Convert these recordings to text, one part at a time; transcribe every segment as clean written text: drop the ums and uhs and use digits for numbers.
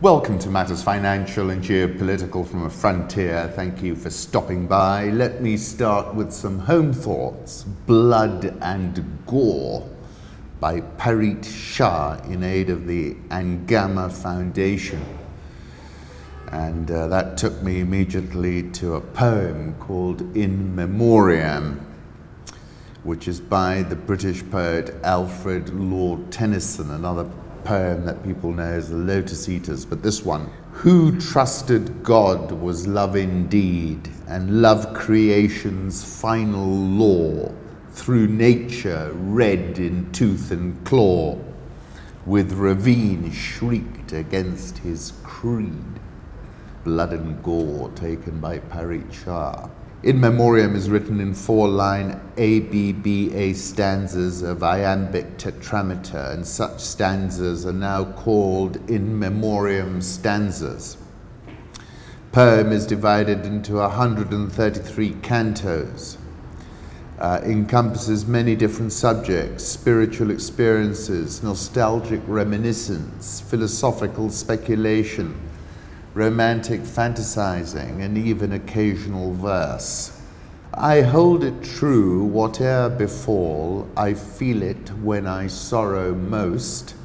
Welcome to Matters Financial and Geopolitical from a Frontier. Thank you for stopping by. Let me start with some home thoughts. Blood and Gore by Parit Shah in aid of the Angama Foundation. And that took me immediately to a poem called In Memoriam, which is by the British poet Alfred Lord Tennyson, another poem that people know as the Lotus Eaters, but this one. Who trusted God was love indeed, and love creation's final law, through nature read in tooth and claw, with ravine shrieked against his creed. Blood and Gore, taken by Parit Shah. In Memoriam is written in 4-line ABBA stanzas of iambic tetrameter, and such stanzas are now called In Memoriam stanzas. Poem is divided into 133 cantos, encompasses many different subjects: spiritual experiences, nostalgic reminiscence, philosophical speculation, romantic fantasizing, and even occasional verse. I hold it true, whate'er befall, I feel it when I sorrow most.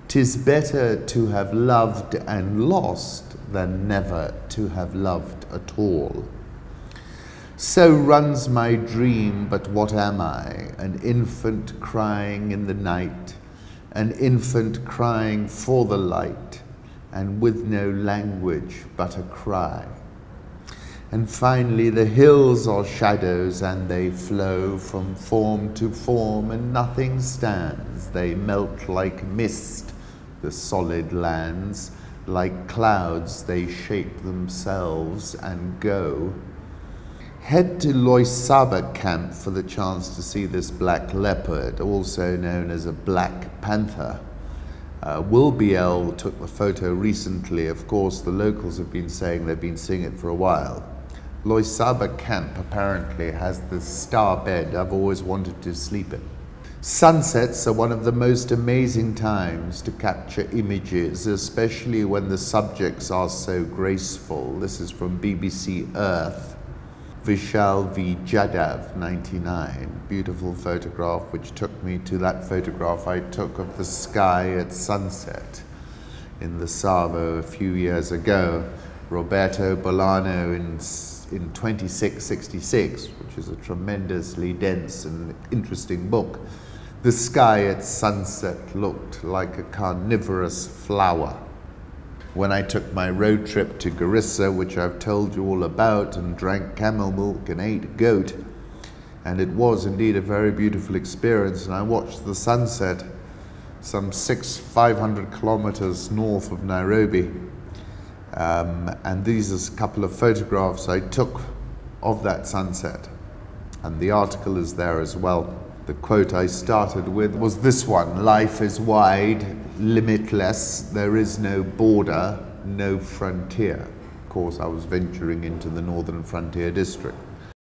'Tis better to have loved and lost than never to have loved at all. So runs my dream, but what am I? An infant crying in the night, an infant crying for the light, and with no language but a cry. And finally the hills are shadows, and they flow from form to form, and nothing stands. They melt like mist, the solid lands, like clouds they shape themselves and go. Head to Loisaba camp for the chance to see this black leopard, also known as a black panther. Will BL took the photo recently. Of course, the locals have been saying they've been seeing it for a while. Loisaba camp apparently has this star bed I've always wanted to sleep in. Sunsets are one of the most amazing times to capture images, especially when the subjects are so graceful. This is from BBC Earth. Vishal V. Jadhav, 99. Beautiful photograph, which took me to that photograph I took of the sky at sunset in the Savo a few years ago. Roberto Bolano in 2666, which is a tremendously dense and interesting book. The sky at sunset looked like a carnivorous flower. When I took my road trip to Garissa, which I've told you all about, and drank camel milk and ate goat, and it was indeed a very beautiful experience, and I watched the sunset some 500 kilometers north of Nairobi. And these are a couple of photographs I took of that sunset, and the article is there as well. The quote I started with was this one: life is wide, limitless, there is no border, no frontier. Of course, I was venturing into the Northern Frontier District.